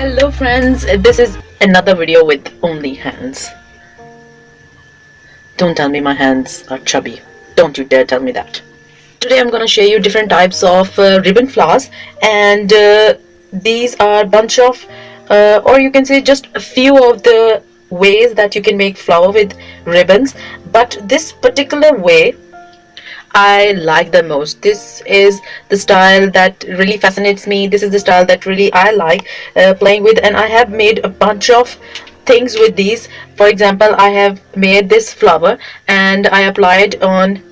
Hello friends, this is another video with only hands. Don't tell me my hands are chubby. Don't you dare tell me that. Today I'm gonna show you different types of ribbon flowers, and these are a bunch of or you can say just a few of the ways that you can make flower with ribbons. But this particular way I like the most. This is the style that really fascinates me. This is the style that really I like playing with, and I have made a bunch of things with these. For example, I have made this flower and I applied on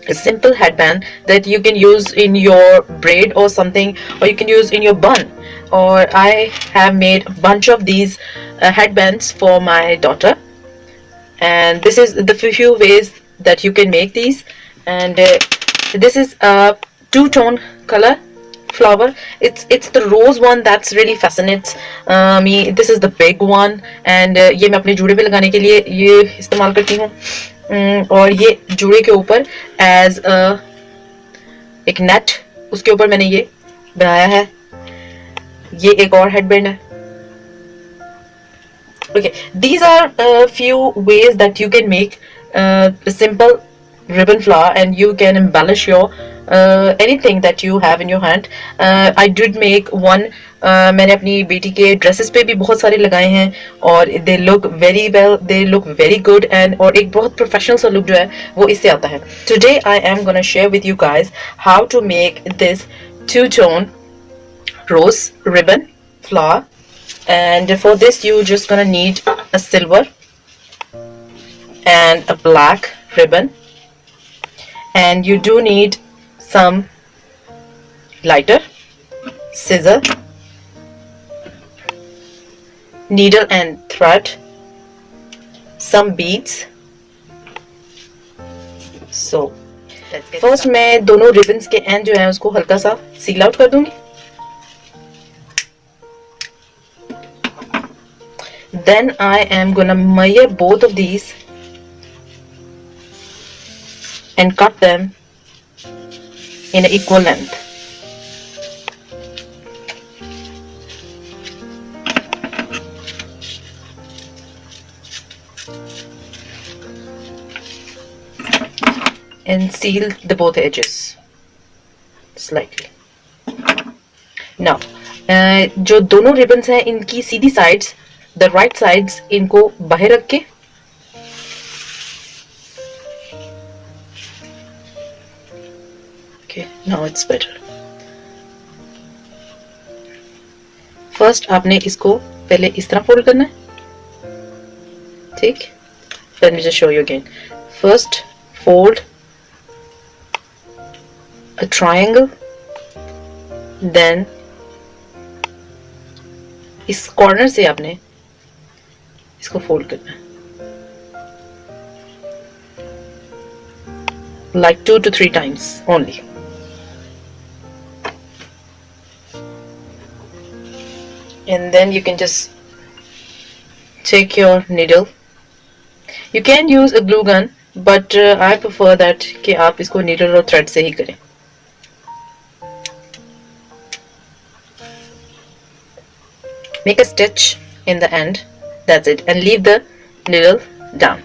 a simple headband that you can use in your braid or something, or you can use in your bun. Or I have made a bunch of these headbands for my daughter, and this is the few ways that you can make these. And this is a two-tone color flower. It's the rose one that's really fascinates me. This is the big one, and ये मैं अपने जूड़े पे लगाने के लिए ये इस्तेमाल करती हूँ. और ये जूड़े के ऊपर एज एक नेट, उसके ऊपर मैंने ये बनाया है. ये एक और हेडबैंड है. Okay, these are a few ways that you can make a simple ribbon flower, and you can embellish your anything that you have in your hand. I did make one. मैंने अपनी बेटी के dresses पे भी बहुत सारे लगाए हैं, और they look very well, they look very good, and और एक बहुत प्रोफेशनल सा लुक जो है वो इससे आता है. Today I am gonna share with you guys how to make this two-tone rose ribbon flower. And for this you just gonna need a silver and a black ribbon, and you do need some lighter, scissor, needle and thread, some beads. So first मैं दोनों ribbons के end जो है उसको हल्का सा seal out कर दूंगी. Then I am gonna measure both of these and cut them in an equal length. And seal the both edges slightly. Now जो दोनों ribbons हैं इनकी सीधी sides, the right sides, इनको बाहर रख के okay, now it's better. First आपने इसको पहले इस तरह फोल्ड करना है. ठीक, let me just show you again. First fold a triangle, then इस कॉर्नर से आपने इसको फोल्ड करना है like 2 to 3 times only. And then you can just take your needle. You can use a glue gun, but I prefer that कि आप इसको needle और thread से ही करें. Make a stitch in the end. That's it, and leave the needle down.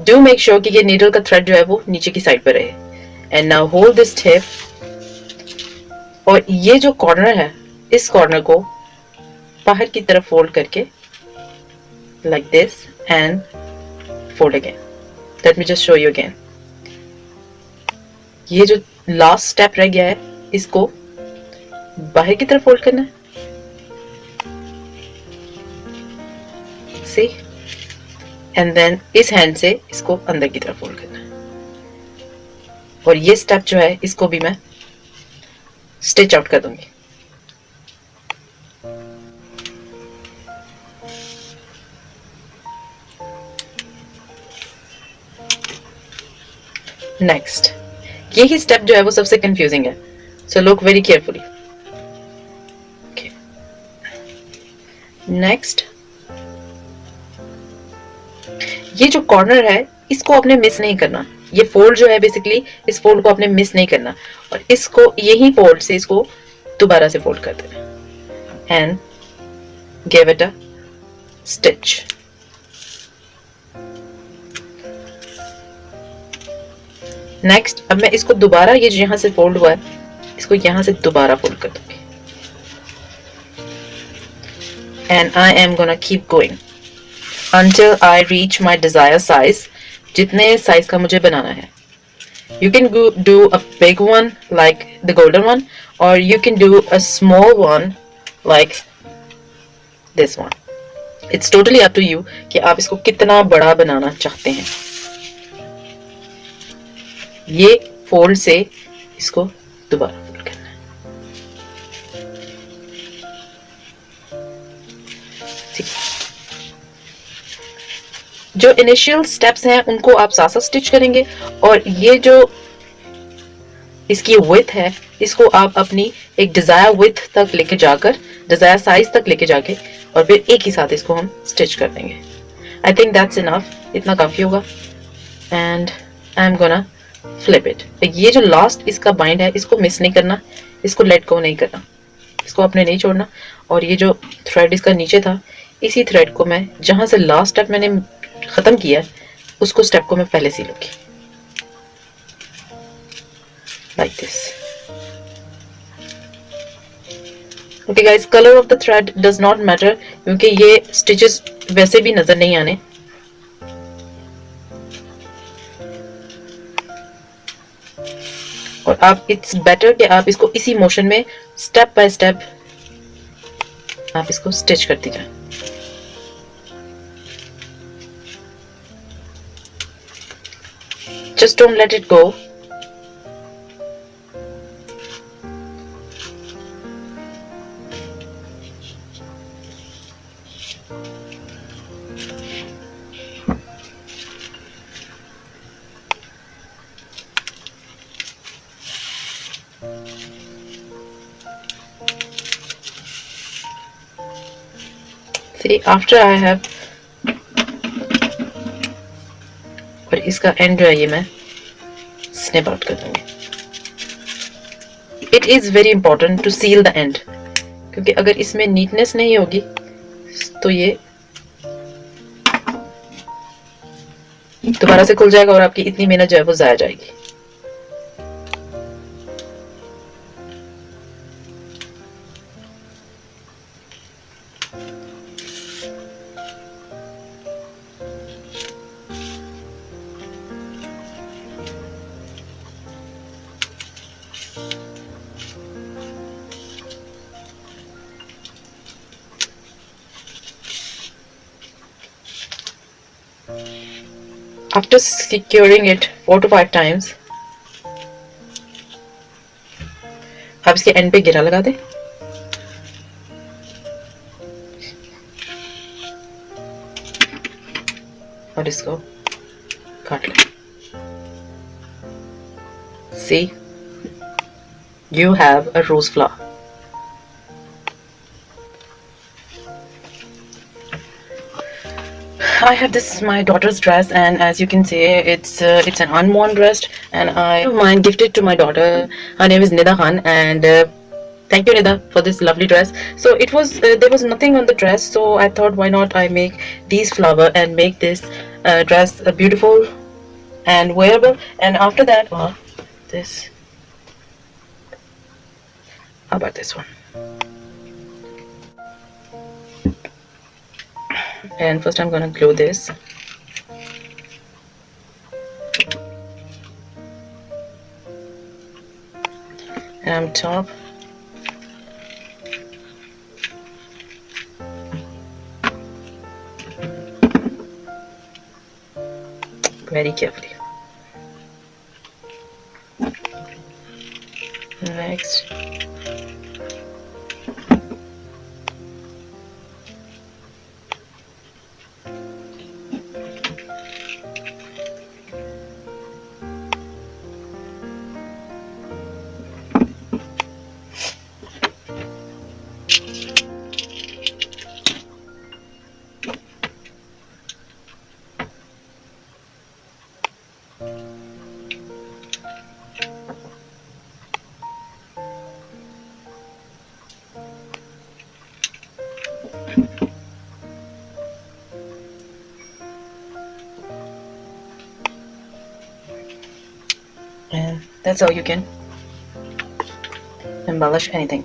Do make sure कि ये needle का thread जो है वो नीचे की साइड पर रहे. And now hold this tip, और ये जो corner है इस corner को बाहर की तरफ fold करके like this and fold again. Let me just show you again. ये जो last step रह गया है इसको बाहर की तरफ fold करना है. See? And then इस हैंड से इसको अंदर की तरफ फोल्ड करना है, और ये स्टेप जो है इसको भी मैं स्टिच आउट कर दूंगी. नेक्स्ट यही स्टेप जो है वो सबसे कंफ्यूजिंग है, so look very carefully. Okay, next ये जो कॉर्नर है इसको आपने मिस नहीं करना. ये फोल्ड जो है बेसिकली इस फोल्ड को आपने मिस नहीं करना, और इसको यही फोल्ड से इसको दोबारा से फोल्ड कर देना. and give it a stitch. Next अब मैं इसको दोबारा, ये जो यहाँ से फोल्ड हुआ है, इसको यहाँ से दोबारा फोल्ड कर दूंगी. And I am gonna keep going until I reach my desired size. जितने size का मुझे बनाना है. You can do a big one like the golden one, or you can do a small one like this one. It's totally up to you कि आप इसको कितना बड़ा बनाना चाहते हैं. ये फोल्ड से इसको दोबारा फोल्ड करना है. ठीक. जो इनिशियल स्टेप्स हैं उनको आप साथ साथ स्टिच करेंगे, और ये जो इसकी विड्थ है इसको आप अपनी एक डिजायर विड्थ तक लेके जाकर, डिजायर साइज तक लेके जाके, और फिर एक ही साथ इसको हम स्टिच कर देंगे. I think that's enough. इतना काफी होगा. And I am gonna flip it. ये जो लास्ट इसका बाइंड है इसको मिस नहीं करना, इसको लेट गो नहीं करना, इसको आपने नहीं छोड़ना. और ये जो थ्रेड इसका नीचे था, इसी थ्रेड को मैं जहां से लास्ट स्टेप मैंने खत्म किया उसको स्टेप को मैं पहले सी लूंगी like this. Okay guys, colour of the thread does not matter, क्योंकि ये स्टिचेस वैसे भी नजर नहीं आने. और आप, इट्स बेटर कि आप इसको इसी मोशन में स्टेप बाय स्टेप आप इसको स्टिच करती जाए. Just don't let it go. See, after I have, और इसका एंड जो है ये मैं स्निप आउट कर दूंगी. It is very important to seal the end, क्योंकि अगर इसमें नीटनेस नहीं होगी तो ये दोबारा से खुल जाएगा और आपकी इतनी मेहनत जो है वो जाया जाएगी. After securing it 4 to 5 times, आप इसके एंड पे घेरा लगा दें. और इसको काट लें. See, you have a rose flower. I have this my daughter's dress, and as you can see, it's an unworn dress, and I have mine gifted to my daughter. Her name is Nida Khan, and thank you Nida for this lovely dress. So it was there was nothing on the dress, so I thought why not I make these flower and make this dress beautiful and wearable. And after that, this, how about this one? And first I'm gonna glue this. And on top very carefully. Next, And that's how you can embellish anything.